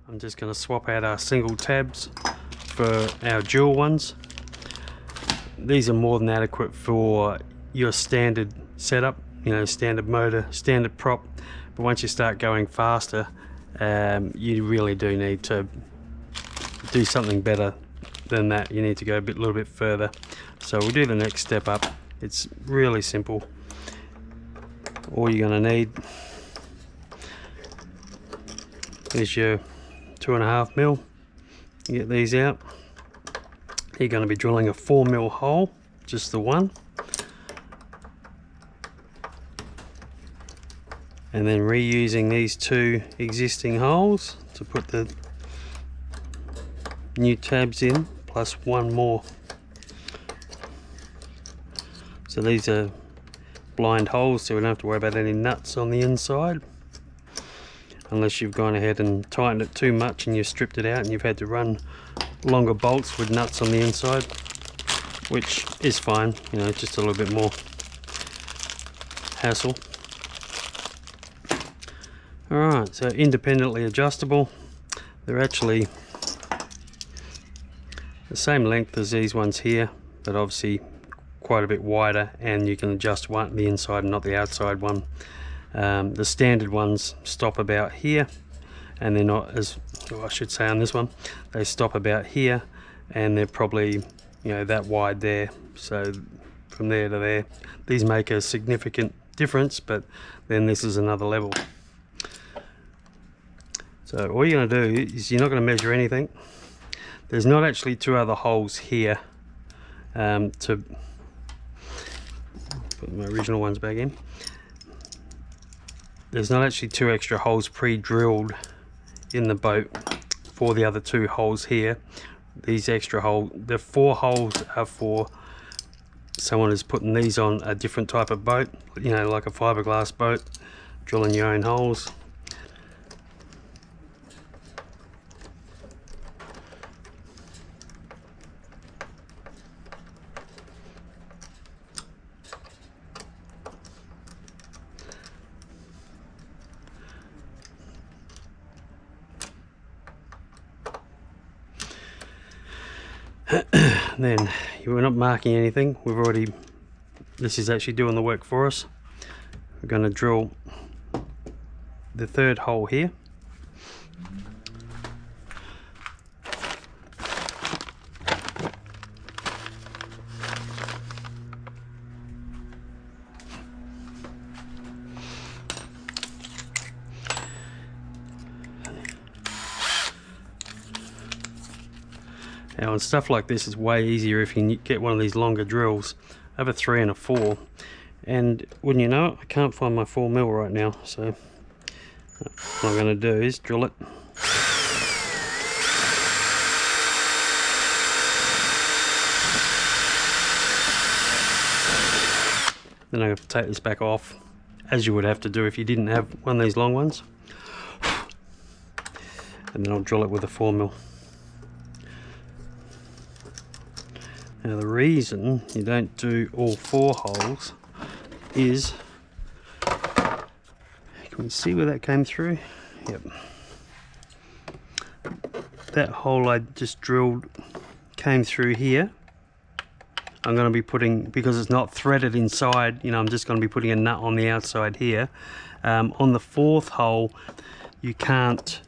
I'm just going to swap out our single tabs for our dual ones. These are more than adequate for your standard setup, you know, standard motor, standard prop. But once you start going faster, you really do need to do something better than that. You need to go a little bit further. So we'll do the next step up. It's really simple. All you're going to need is your 2.5mm. You get these out. You're going to be drilling a 4mm hole, just the one, and then reusing these two existing holes to put the new tabs in, plus one more. So these are blind holes, so we don't have to worry about any nuts on the inside, unless you've gone ahead and tightened it too much and you've stripped it out and you've had to run longer bolts with nuts on the inside, which is fine, you know, just a little bit more hassle. Alright, so independently adjustable. They're actually the same length as these ones here, but obviously quite a bit wider, and you can adjust the inside and not the outside one. The standard ones stop about here, and they're not as, I should say on this one, they stop about here, and they're probably, you know, that wide there. So from there to there, these make a significant difference, but then this is another level. So all you're going to do is, you're not going to measure anything. There's not actually two other holes here to put my original ones back in. There's not actually two extra holes pre-drilled in the boat for the other two holes here. These extra holes, the 4 holes, are for someone who's putting these on a different type of boat, you know, like a fiberglass boat, drilling your own holes. Then we're not marking anything, we've already, this is actually doing the work for us. We're going to drill the 3rd hole here. Now on stuff like this, it's way easier if you get one of these longer drills. I have a 3 and a 4, and wouldn't you know it, I can't find my 4mm right now, so what I'm going to do is drill it. Then I have to take this back off, as you would have to do if you didn't have one of these long ones, and then I'll drill it with a 4mm. Now the reason you don't do all 4 holes is, can we see where that came through? Yep. That hole I just drilled came through here. I'm going to be putting, because it's not threaded inside, you know, I'm just going to be putting a nut on the outside here. On the 4th hole, you can't,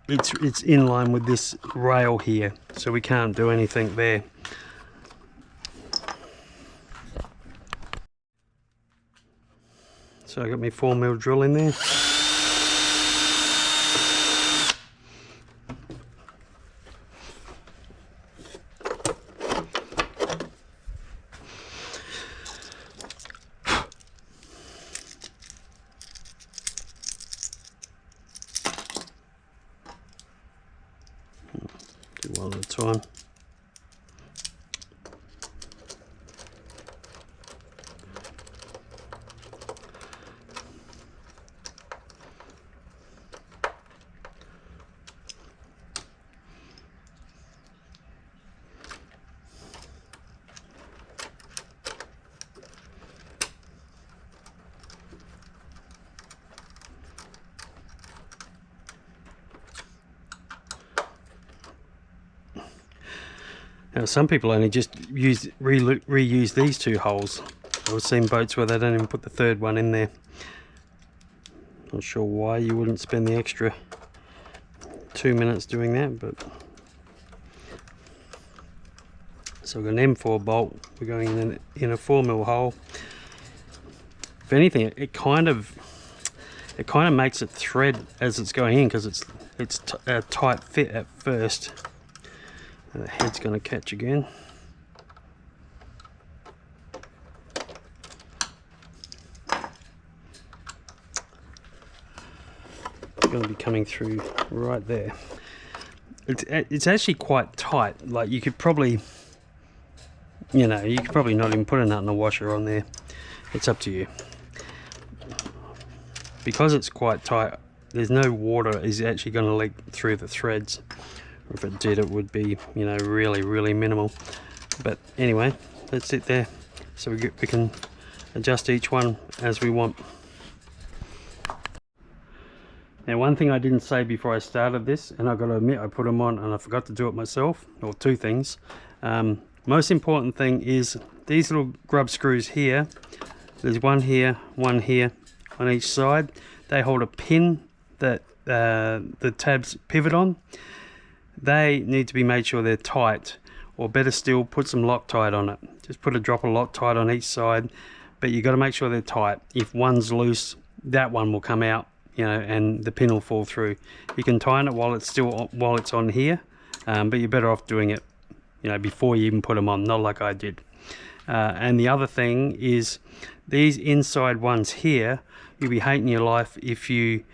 it's in line with this rail here, so we can't do anything there. So I got my 4mm drill in there. Do one at a time. Now some people only just reuse these two holes. I've seen boats where they don't even put the third one in there. Not sure why you wouldn't spend the extra 2 minutes doing that, but so we've got an M4 bolt. We're going in a 4mm hole. If anything, it kind of makes it thread as it's going in, because it's a tight fit at first. And the head's going to catch again. Going to be coming through right there. It's actually quite tight. Like you could probably, you know, you could probably not even put a nut and a washer on there. It's up to you. Because it's quite tight, there's no water is actually going to leak through the threads. Or if it did, it would be, you know, really minimal. But anyway, that's it there. So we can adjust each one as we want. Now, one thing I didn't say before I started this, and I've got to admit I put them on and I forgot to do it myself, or two things. Most important thing is these little grub screws here. There's one here on each side. They hold a pin that the tabs pivot on. They need to be made sure they're tight, or better still, put some Loctite on it. Just put a drop of Loctite on each side, but you got to make sure they're tight. If one's loose, that one will come out, you know, and the pin will fall through. You can tighten it while it's on here, but you're better off doing it, you know, before you even put them on, not like I did. And the other thing is these inside ones here, you'll be hating your life if you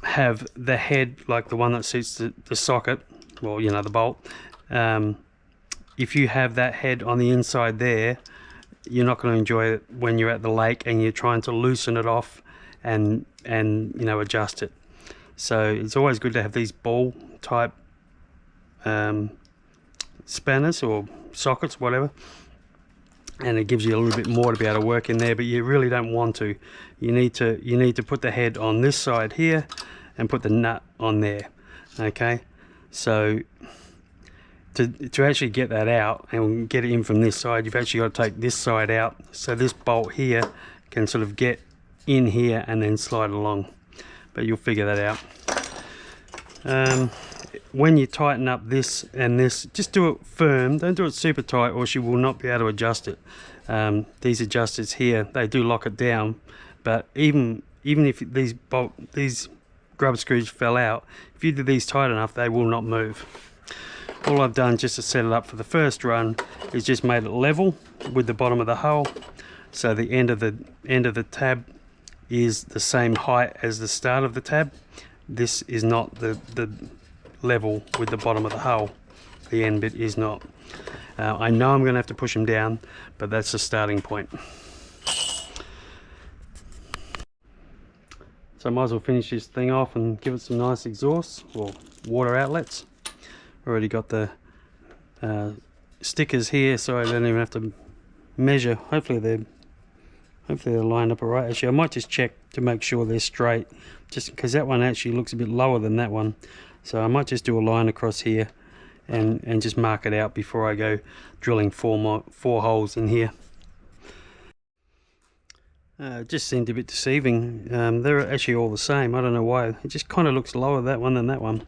have the head like the one that suits the socket, well, you know, the bolt. If you have that head on the inside there, you're not going to enjoy it when you're at the lake and you're trying to loosen it off and you know, adjust it. So it's always good to have these ball type spanners or sockets, whatever, and it gives you a little bit more to be able to work in there, but you really don't want to. You need to put the head on this side here and put the nut on there. Okay, so to actually get that out and get it in from this side, you've actually got to take this side out, so this bolt here can sort of get in here and then slide along, but you'll figure that out. When you tighten up this and this, just do it firm, don't do it super tight, or she will not be able to adjust it. These adjusters here, they do lock it down, but even if these grub screws fell out, if you do these tight enough, they will not move. All I've done just to set it up for the first run is just made it level with the bottom of the hull, so the end of the tab is the same height as the start of the tab. This is not the level with the bottom of the hull. The end bit is not. I know I'm going to have to push them down, but that's the starting point. So I might as well finish this thing off and give it some nice exhausts, or water outlets. Already got the stickers here, so I don't even have to measure. Hopefully they're lined up alright. Actually, I might just check to make sure they're straight, just because that one actually looks a bit lower than that one. So I might just do a line across here and just mark it out before I go drilling four holes in here. It just seemed a bit deceiving. They're actually all the same. I don't know why. It just kind of looks lower, that one, than that one.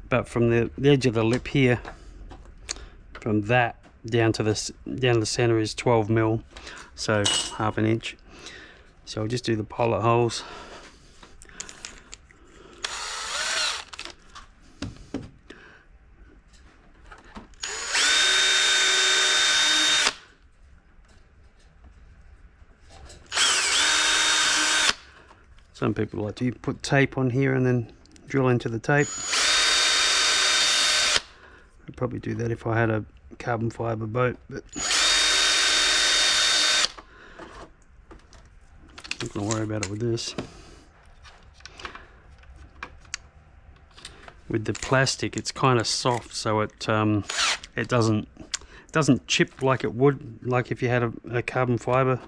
But from the edge of the lip here, from that down to the center is 12mm, so ½ an inch. So I'll just do the pilot holes. Some people like to put tape on here and then drill into the tape. I'd probably do that if I had a carbon fibre boat, but I'm not going to worry about it with this. With the plastic, it's kind of soft, so it doesn't chip like it would, like if you had a carbon fibre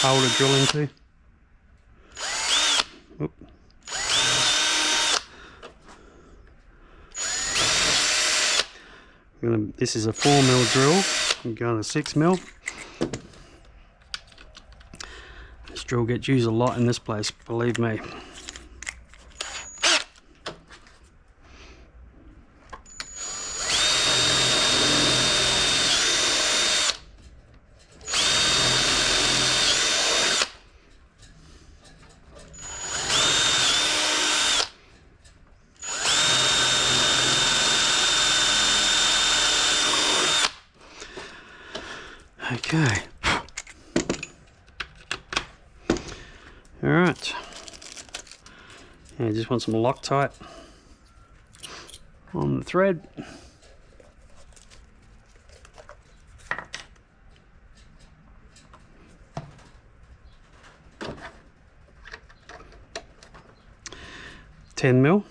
hole to drill into. Oop. This is a 4mm drill. I'm going to 6mm. This drill gets used a lot in this place, believe me. Okay. Alright. I just want some Loctite on the thread. $10mm.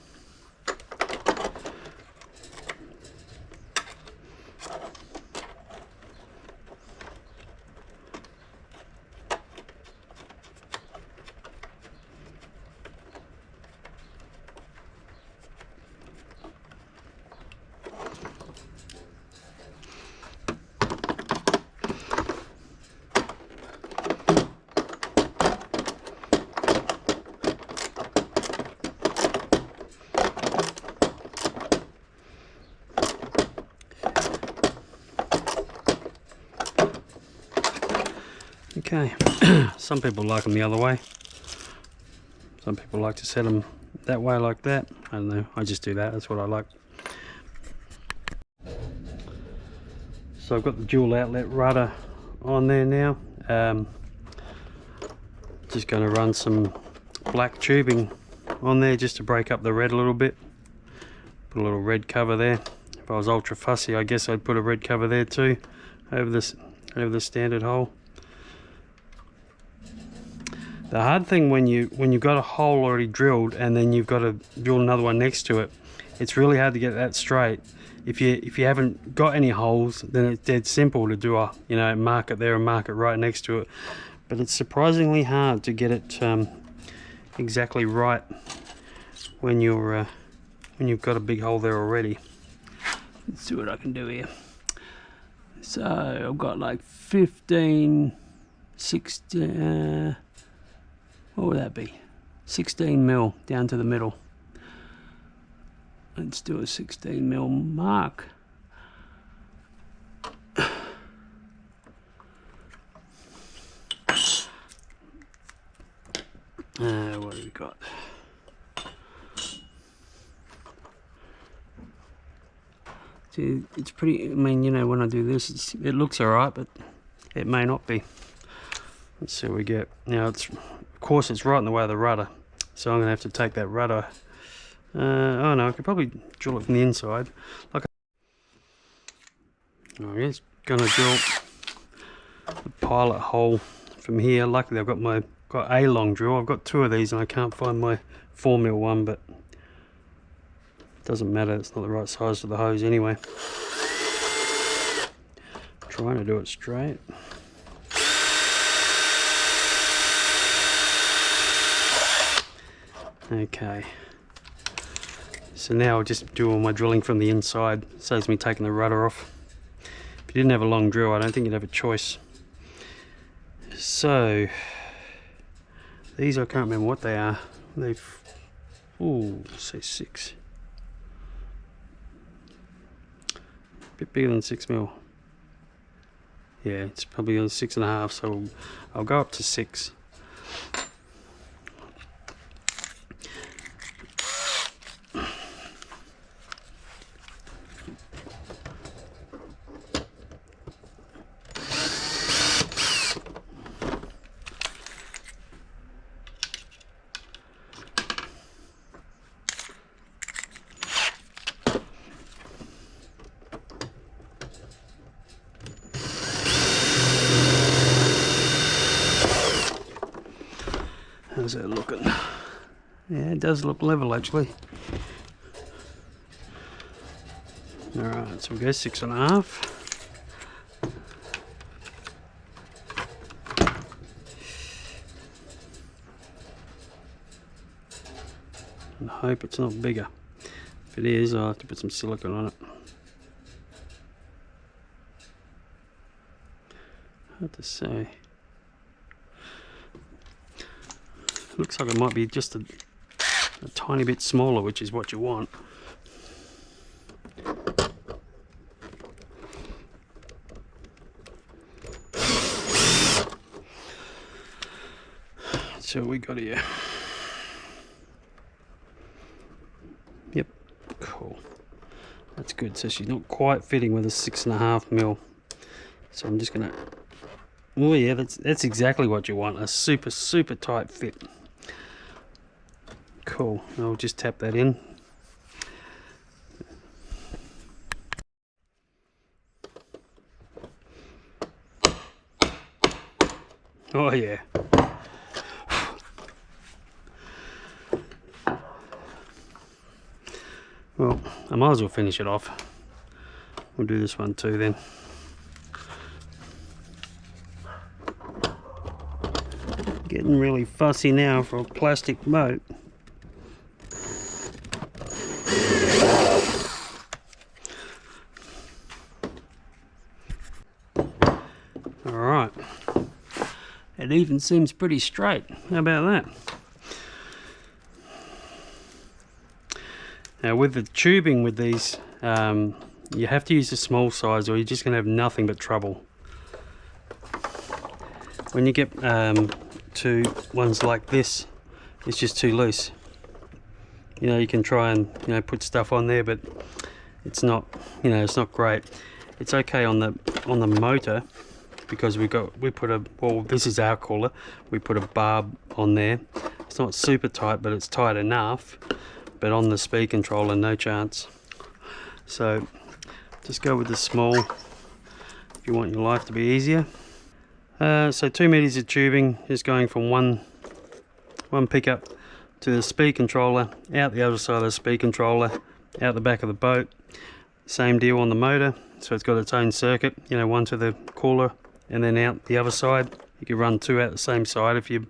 Okay, some people like them the other way. Some people like to set them that way, like that. I don't know, I just do that, that's what I like. So I've got the dual outlet rudder on there now. Just going to run some black tubing on there just to break up the red a little bit. Put a little red cover there. If I was ultra fussy, I guess I'd put a red cover there too, over the standard hole. The hard thing when you've got a hole already drilled and then you've got to drill another one next to it, it's really hard to get that straight. If you haven't got any holes, then it's dead simple to do a mark it there and mark it right next to it. But it's surprisingly hard to get it exactly right when you've got a big hole there already. Let's see what I can do here. So I've got like 15, 16. What would that be? 16mm down to the middle. Let's do a 16mm mark. What have we got? See, it's pretty, I mean, when I do this, it looks alright, but it may not be. Let's see what we get. Now, of course, it's right in the way of the rudder, so I'm going to have to take that rudder. Oh no, I could probably drill it from the inside. I'm just going to drill the pilot hole from here. Luckily, I've got a long drill. I've got two of these, and I can't find my 4mm one, but it doesn't matter. It's not the right size for the hose anyway. Trying to do it straight. Okay, so now I'll just do all my drilling from the inside. Saves me taking the rudder off. If you didn't have a long drill, I don't think you'd have a choice. So these, I can't remember what they are. They've, ooh, say 6. A bit bigger than 6mm. Yeah, it's probably 6.5, so I'll go up to 6. How's that looking? Yeah, it does look level actually. Alright, so we go 6.5. And hope it's not bigger. If it is, I'll have to put some silicone on it. Hard to say. Looks like it might be just a tiny bit smaller, which is what you want. So we got here. Yep, cool. That's good. So she's not quite fitting with a 6.5 mil. So I'm just gonna. Oh yeah, that's exactly what you want. A super tight fit. Cool. I'll just tap that in. Oh yeah. Well, I might as well finish it off. We'll do this one too then. Getting really fussy now for a plastic boat. Alright. It even seems pretty straight. How about that? Now with the tubing with these, you have to use the small size or you're just going to have nothing but trouble. When you get to ones like this, it's just too loose. You know, you can try and, you know, put stuff on there, but it's not, you know, it's not great. It's okay on the motor because we put a, well, this is our cooler, we put a barb on there. It's not super tight, but it's tight enough. But on the speed controller, no chance. So just go with the small if you want your life to be easier. So 2 meters of tubing, just going from one pickup to the speed controller, out the other side of the speed controller, out the back of the boat. Same deal on the motor, so it's got its own circuit, you know, one to the cooler and then out the other side. You can run two out the same side if you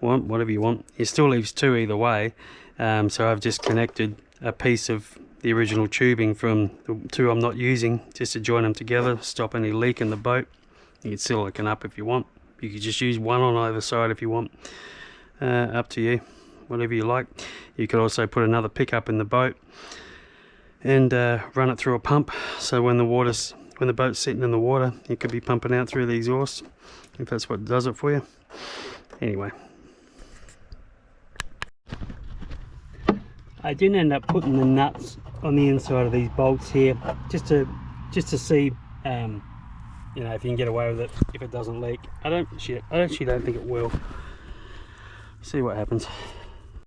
want, whatever you want. It still leaves two either way. So I've just connected a piece of the original tubing from the two I'm not using just to join them together, stop any leak in the boat. You can still hook it up if you want. You could just use one on either side if you want. Up to you, whatever you like. You could also put another pickup in the boat and run it through a pump. So when the boat's sitting in the water, it could be pumping out through the exhaust if that's what does it for you. Anyway, I didn't end up putting the nuts on the inside of these bolts here, just to see, you know, if you can get away with it, if it doesn't leak. I actually don't think it will. See what happens.